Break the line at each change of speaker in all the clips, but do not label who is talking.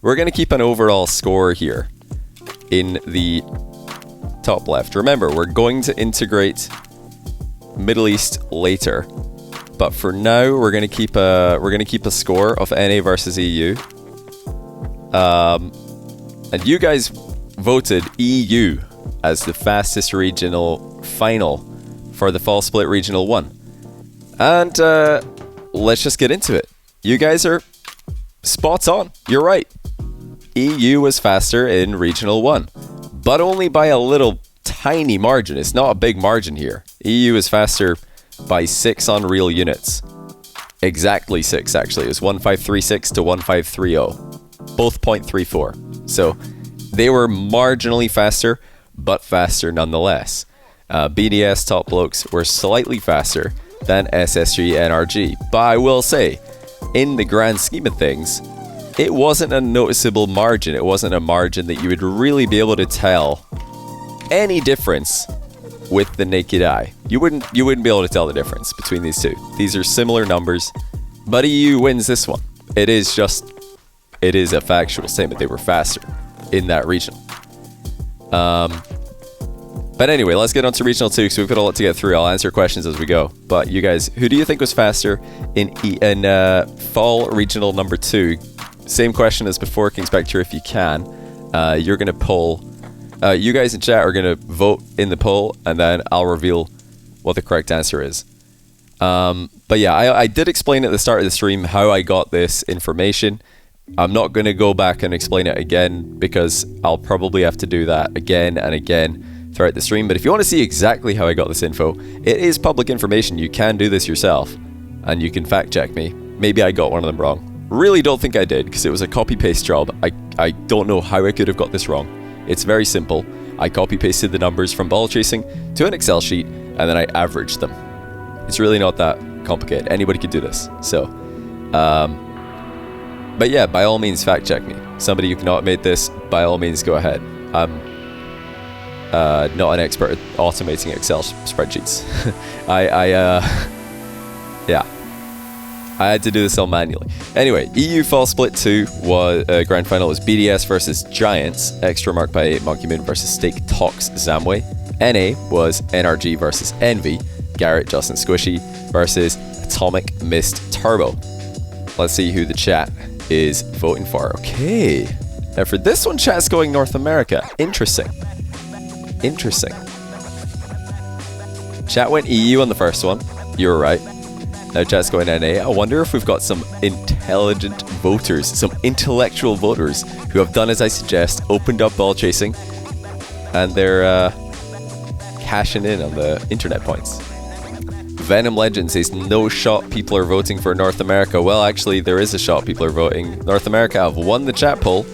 we're going to keep an overall score here in the top left. Remember, we're going to integrate Middle East later, but for now we're going to keep a score of NA versus EU. And you guys voted EU as the fastest regional final for the fall split regional 1. And let's just get into it. You guys are spot on. You're right. EU was faster in regional 1, but only by a little tiny margin. It's not a big margin here. EU is faster by 6 on real units. Exactly 6, actually. It was 1536 to 1530. Both 0.34. So they were marginally faster, but faster nonetheless. BDS top blokes were slightly faster than SSG NRG. But I will say, in the grand scheme of things, it wasn't a noticeable margin. It wasn't a margin that you would really be able to tell any difference with the naked eye. You wouldn't be able to tell the difference between these two. These are similar numbers, but EU wins this one. It is a factual statement. They were faster in that regional. But anyway, let's get on to regional 2 because we've got a lot to get through. I'll answer questions as we go. But you guys, who do you think was faster in fall regional number 2? Same question as before, King Spectre, if you can. You're going to poll. You guys in chat are going to vote in the poll, and then I'll reveal what the correct answer is. But yeah, I did explain at the start of the stream how I got this information. I'm not going to go back and explain it again because I'll probably have to do that again and again throughout the stream. But if you want to see exactly how I got this info, it is public information. You can do this yourself, and you can fact check me. Maybe I got one of them wrong. Really don't think I did because it was a copy-paste job. I don't know how I could have got this wrong. It's very simple. I copy-pasted the numbers from ball chasing to an Excel sheet, and then I averaged them. It's really not that complicated. Anybody could do this. So, but yeah, by all means, fact check me. Somebody who can automate this, by all means, go ahead. I'm not an expert at automating Excel spreadsheets. Yeah. I had to do this all manually. Anyway, EU Fall Split 2 was grand final was BDS versus Giants, extra mark by Monkey Moon versus Steak Tox Zamway. NA was NRG versus Envy, Garrett Justin Squishy versus Atomic Mist Turbo. Let's see who the chat is voting for. Okay. Now for this one, chat's going North America. Interesting. Chat went EU on the first one. You were right. Now chat's going NA. I wonder if we've got some intelligent voters, some intellectual voters who have done as I suggest, opened up ball chasing, and they're cashing in on the internet points. Venom Legend says no shot people are voting for North America. Well, actually, there is a shot people are voting. North America have won the chat poll,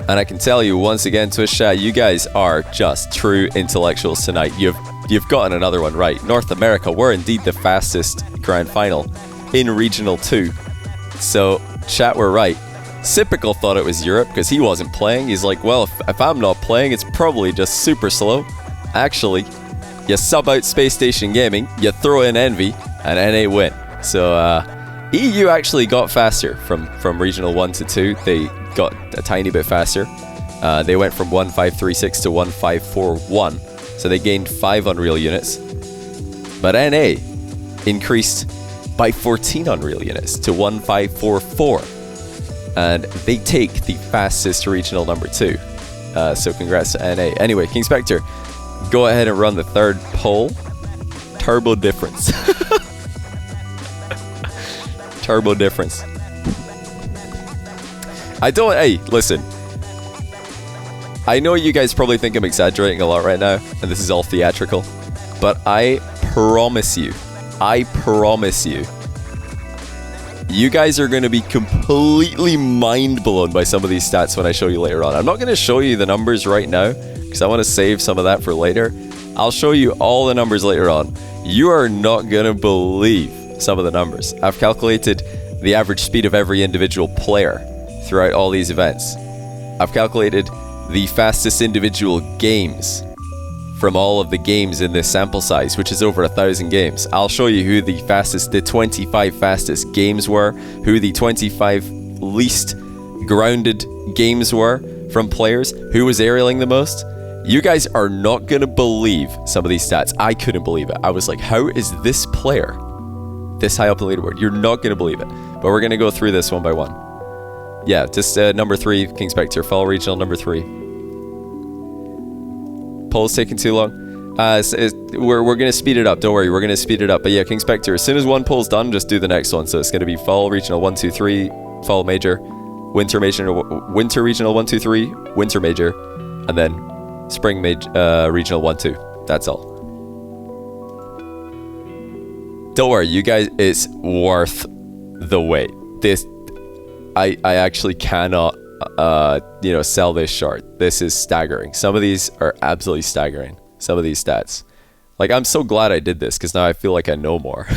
and I can tell you once again, Twitch chat, you guys are just true intellectuals tonight. You've gotten another one right. North America were indeed the fastest grand final in Regional 2. So, chat were right. Sipical thought it was Europe because he wasn't playing. He's like, well, if I'm not playing, it's probably just super slow. Actually, you sub out Space Station Gaming, you throw in Envy, and NA win. So, EU actually got faster from Regional 1 to 2. They got a tiny bit faster. They went from 1536 to 1541. So they gained 5 Unreal units. But NA increased by 14 Unreal units to 1544. And they take the fastest regional number 2. So congrats to NA. Anyway, King Spectre, go ahead and run the third poll. Turbo difference. Turbo difference. Hey, listen. I know you guys probably think I'm exaggerating a lot right now, and this is all theatrical, but I promise you, you guys are going to be completely mind blown by some of these stats when I show you later on. I'm not going to show you the numbers right now, because I want to save some of that for later. I'll show you all the numbers later on. You are not going to believe some of the numbers. I've calculated the average speed of every individual player throughout all these events. I've calculated the fastest individual games from all of the games in this sample size, which is over 1,000 games. I'll show you who the 25 fastest games were, who the 25 least grounded games were from players, who was aerialing the most. You guys are not going to believe some of these stats. I couldn't believe it. I was like, how is this player this high up the leaderboard? You're not going to believe it. But we're going to go through this one by one. Yeah, just number 3, King Spectre, Fall Regional number 3. Poll's taking too long. We're going to speed it up. Don't worry, we're going to speed it up. But yeah, King Spectre, as soon as one poll's done, just do the next one. So it's going to be Fall Regional 1, 2, 3, Fall Major, Winter Regional 1, 2, 3, Winter Major, and then Spring Regional 1, 2. That's all. Don't worry, you guys, it's worth the wait. This, I actually cannot, sell this short. This is staggering. Some of these are absolutely staggering. Some of these stats. Like, I'm so glad I did this, because now I feel like I know more.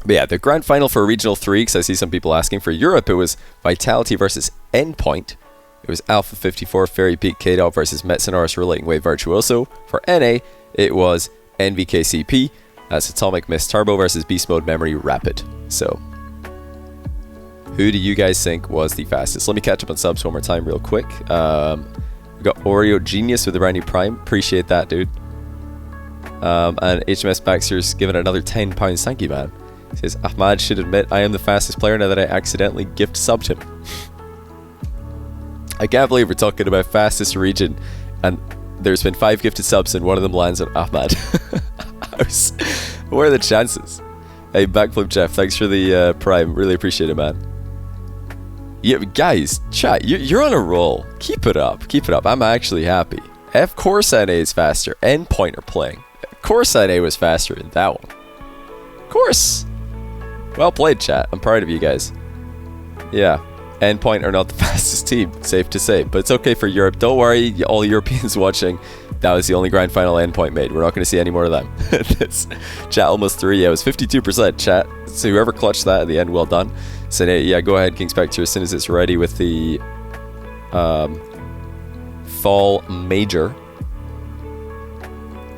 But yeah, the grand final for Regional 3, because I see some people asking. For Europe, it was Vitality versus Endpoint. It was Alpha 54, Fairy Peak, K-Dot versus Metsonorus Relating Wave Virtuoso. For NA, it was NVKCP. That's Atomic Mist Turbo versus Beast Mode Memory Rapid. So, who do you guys think was the fastest? Let me catch up on subs one more time real quick. We got Oreo Genius with the brand new Prime. Appreciate that, dude. And HMS Baxter's giving another £10. Thank you, man. He says, Ahmad should admit I am the fastest player now that I accidentally gift subbed him. I can't believe we're talking about fastest region, and there's been 5 gifted subs and one of them lands on Ahmad. What are the chances? Hey, Backflip Jeff, thanks for the Prime. Really appreciate it, man. Yeah, guys, chat, you're on a roll. Keep it up. Keep it up. I'm actually happy. Of course NA is faster. Endpoint are playing. Of course NA was faster in that one. Of course. Well played, chat. I'm proud of you guys. Yeah. Endpoint are not the fastest team, safe to say. But it's okay for Europe. Don't worry, all Europeans watching. That was the only grand final Endpoint made. We're not going to see any more of them. This chat almost 3. Yeah, it was 52%, chat. So whoever clutched that at the end, well done. So yeah, go ahead, King Spectre, as soon as it's ready with the Fall Major.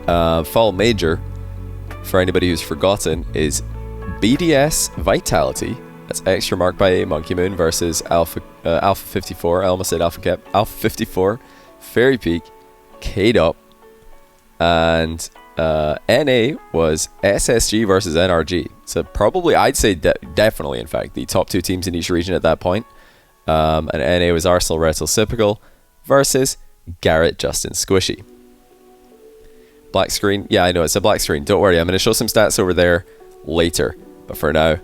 Fall Major, for anybody who's forgotten, is BDS Vitality. That's extra marked by a Monkey Moon versus Alpha 54. I almost said Alpha Cap. Alpha 54, Fairy Peak, K-Dop, and NA was SSG versus NRG. So probably, I'd say definitely, in fact, the top 2 teams in each region at that point. And NA was Arsenal Retro Cypical versus Garrett Justin Squishy. Black screen. Yeah, I know, it's a black screen. Don't worry, I'm going to show some stats over there later. But for now,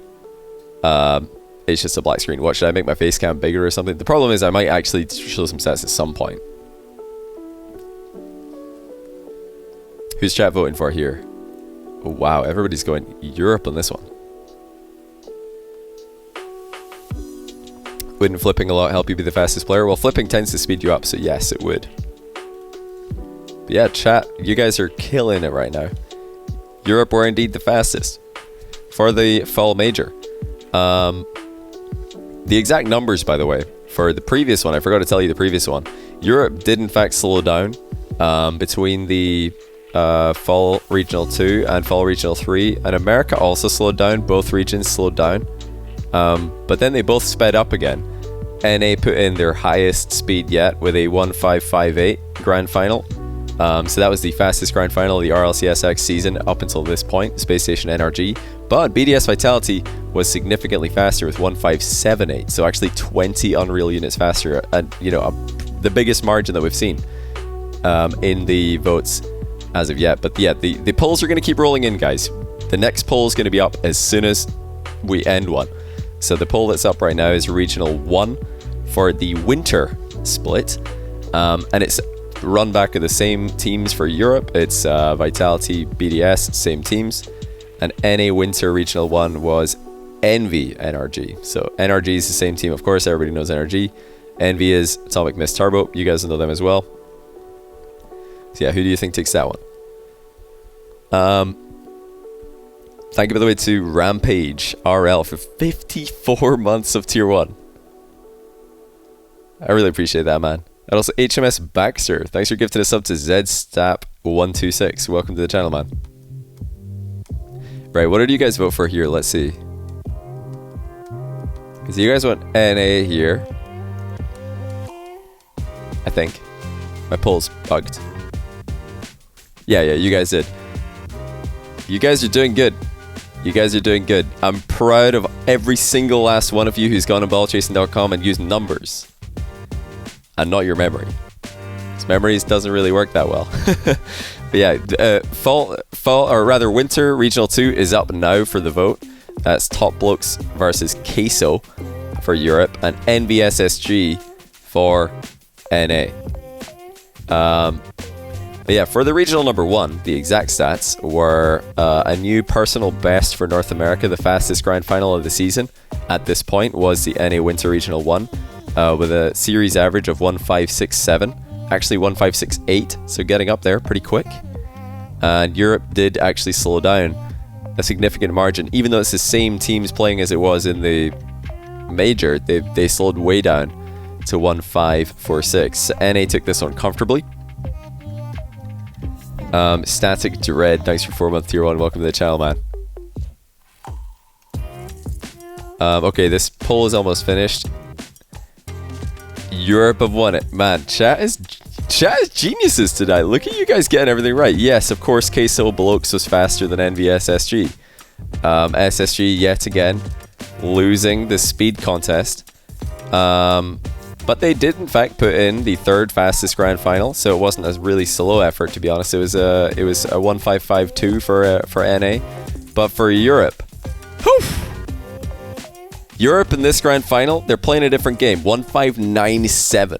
it's just a black screen. What, should I make my face cam bigger or something? The problem is I might actually show some stats at some point. Who's chat voting for here? Oh, wow, everybody's going Europe on this one. Wouldn't flipping a lot help you be the fastest player? Well, flipping tends to speed you up, so yes, it would. But yeah, chat, you guys are killing it right now. Europe were indeed the fastest. For the Fall Major. The exact numbers, by the way, for the previous one, I forgot to tell you the previous one. Europe did in fact slow down between the Fall Regional 2 and Fall Regional 3, and America also slowed down. Both regions slowed down, but then they both sped up again. NA put in their highest speed yet with a 1558 grand final. So that was the fastest grand final of the RLCSX season up until this point, Space Station NRG. But BDS Vitality was significantly faster with 1578, so actually 20 Unreal units faster, and the biggest margin that we've seen in the votes as of yet. But yeah, the polls are going to keep rolling in, guys. The next poll is going to be up as soon as we end one. So the poll that's up right now is Regional 1 for the winter split, and it's run back of the same teams for Europe. It's Vitality, BDS, same teams, and NA Winter Regional 1 was Envy NRG. So NRG is the same team, of course, everybody knows NRG. Envy is Atomic Mist Turbo, you guys know them as well. So yeah, who do you think takes that one? Thank you, by the way, to Rampage RL for 54 months of Tier 1. I really appreciate that, man. And also HMS Baxter, thanks for gifting a sub to ZStap126. Welcome to the channel, man. Right, what did you guys vote for here? Let's see. Because you guys want NA here. I think. My poll's bugged. Yeah, you guys did. You guys are doing good. You guys are doing good. I'm proud of every single last one of you who's gone on ballchasing.com and used numbers. And not your memory. Because memories doesn't really work that well. But yeah, Winter Regional 2 is up now for the vote. That's Top Blokes versus Queso for Europe and NBSSG for NA. But yeah, for the regional number 1, the exact stats were a new personal best for North America. The fastest grand final of the season at this point was the NA Winter Regional 1 with a series average of 1567. Actually 1568, so getting up there pretty quick. And Europe did actually slow down a significant margin. Even though it's the same teams playing as it was in the major, they slowed way down to 1546. NA took this one comfortably. Static Dread, thanks for 4-month tier 1. Welcome to the channel, man. Okay, this poll is almost finished. Europe have won it. Man, chat is geniuses today. Look at you guys getting everything right. Yes, of course, Queso Blokes was faster than NVSSG. SSG, yet again, losing the speed contest. But they did, in fact, put in the 3rd fastest grand final, so it wasn't a really slow effort, to be honest. It was a 1552 for NA. But for Europe, Europe in this grand final, they're playing a different game. 1597.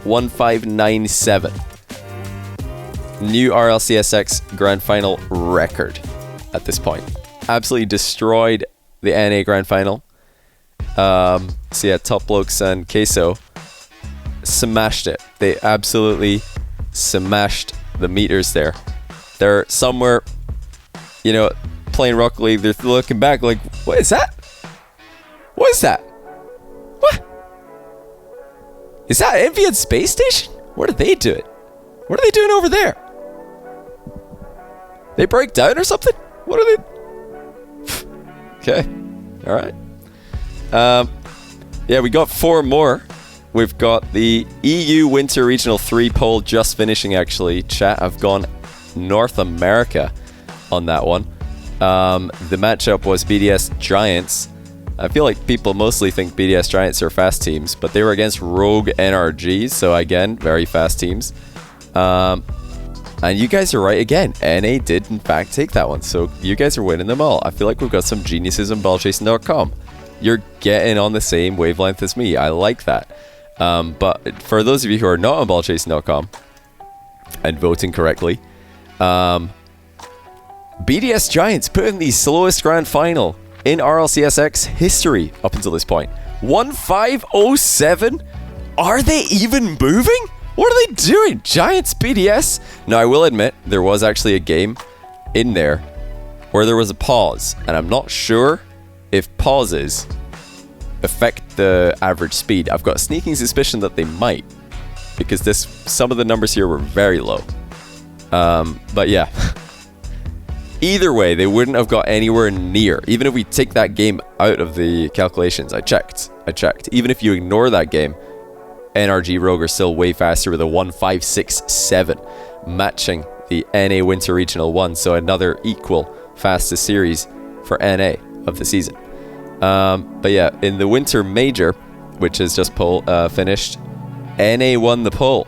1597. New RLCSX grand final record at this point. Absolutely destroyed the NA grand final. So yeah, Top Blokes and Queso smashed it. They absolutely smashed the meters there. They're somewhere, playing Rocket League. They're looking back like, what is that? What is that? What? Is that Enviad Space Station? What are they doing? What are they doing over there? They break down or something? What are they? Okay. Alright. Yeah, we got 4 more. We've got the EU Winter Regional 3 poll just finishing, actually. Chat, I've gone North America on that one. The matchup was BDS Giants. I feel like people mostly think BDS Giants are fast teams, but they were against Rogue NRGs, so again, very fast teams. And you guys are right again. NA did, in fact, take that one, so you guys are winning them all. I feel like we've got some geniuses on ballchasing.com. You're getting on the same wavelength as me. I like that. But for those of you who are not on ballchasing.com and voting correctly, BDS Giants put in the slowest grand final in RLCSX history up until this point. 1507? Are they even moving? What are they doing? Giants BDS? Now, I will admit, there was actually a game in there where there was a pause, and I'm not sure if pauses affect the average speed. I've got a sneaking suspicion that they might, because some of the numbers here were very low. But yeah. Either way, they wouldn't have got anywhere near. Even if we take that game out of the calculations, I checked. Even if you ignore that game, NRG Rogue are still way faster with a 1567, matching the NA Winter Regional 1. So another equal fastest series for NA of the season. But yeah, in the Winter Major, which is just finished, NA won the poll.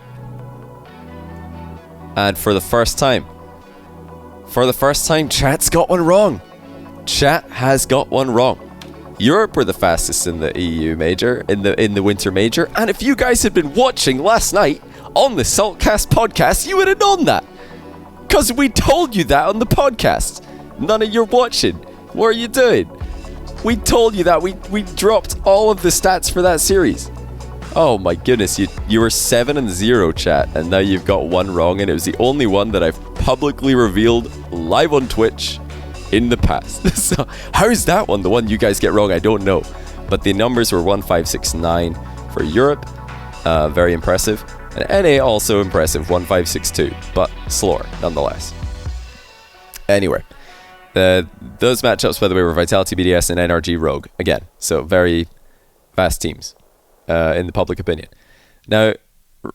And for the first time, chat's got one wrong. Chat has got one wrong. Europe were the fastest in the EU major, in the Winter Major, and if you guys had been watching last night on the Saltcast podcast, you would have known that. Because we told you that on the podcast. None of you watching. What are you doing? We told you that. We dropped all of the stats for that series. Oh my goodness, you were 7-0, chat, and now you've got one wrong, and it was the only one that I've publicly revealed live on Twitch in the past. So how's that one? The one you guys get wrong, I don't know. But the numbers were 1569 for Europe, very impressive, and NA also impressive, 1562, but slower nonetheless. Anyway, those matchups, by the way, were Vitality BDS and NRG Rogue again. So very fast teams in the public opinion. Now,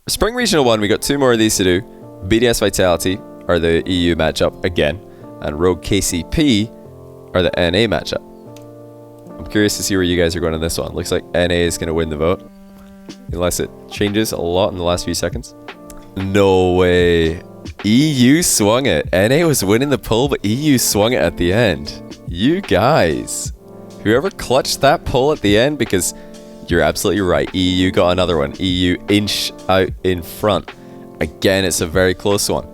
Spring Regional 1, we got 2 more of these to do. BDS Vitality are the EU matchup again, and Rogue KCP are the NA matchup. I'm curious to see where you guys are going on this one. Looks like NA is going to win the vote, unless it changes a lot in the last few seconds. No way. EU swung it. NA was winning the poll, but EU swung it at the end. You guys, whoever clutched that poll at the end, because you're absolutely right. EU got another one. EU inch out in front. Again, it's a very close one.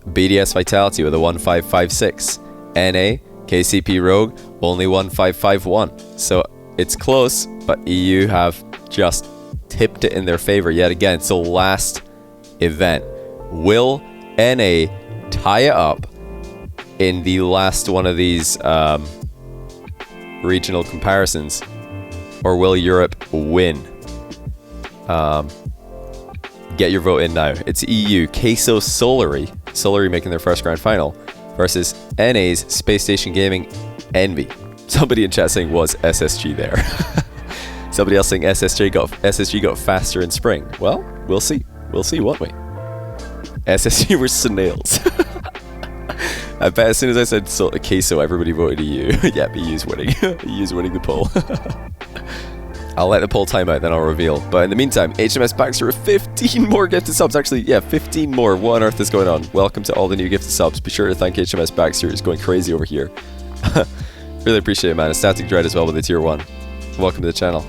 BDS Vitality with a 1556. NA, KCP Rogue, only 1551. So it's close, but EU have just tipped it in their favor yet again. So last event. Will NA tie it up in the last one of these regional comparisons? Or will Europe win? Get your vote in now. It's EU, Queso Solary making their first grand final, versus NA's Space Station Gaming Envy. Somebody in chat saying, was SSG there? Somebody else saying SSG got faster in spring. Well, we'll see. We'll see, won't we? SSG were snails. I bet as soon as I said Queso, everybody voted EU. Yep, EU's winning. EU's winning the poll. I'll let the poll time out, then I'll reveal. But in the meantime, HMS Baxter with 15 more gifted subs. Actually, yeah, 15 more. What on earth is going on? Welcome to all the new gifted subs. Be sure to thank HMS Baxter. He's going crazy over here. Really appreciate it, man. A Static Dread as well with the tier 1. Welcome to the channel.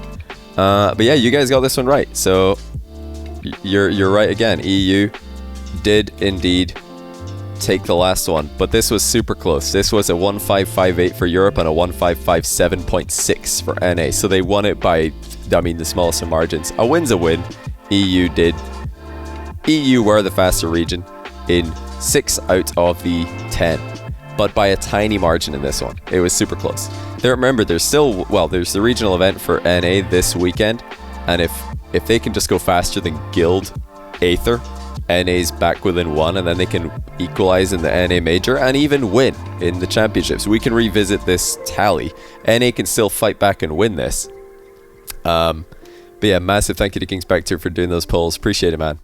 But yeah, you guys got this one right. So you're right again. EU did indeed take the last one, but this was super close. This was a 1558 for Europe and a 1557.6 for NA. So they won it by, I mean, the smallest of margins. A win's a win. EU did. EU were the faster region in 6 out of the 10, but by a tiny margin in this one. It was super close. There, remember, there's still, well, there's the regional event for NA this weekend, and if they can just go faster than Guild Aether, NA's back within 1, and then they can equalize in the NA major and even win in the championships. We can revisit this tally. NA can still fight back and win this. But yeah, massive thank you to King's Back for doing those polls. Appreciate it, man.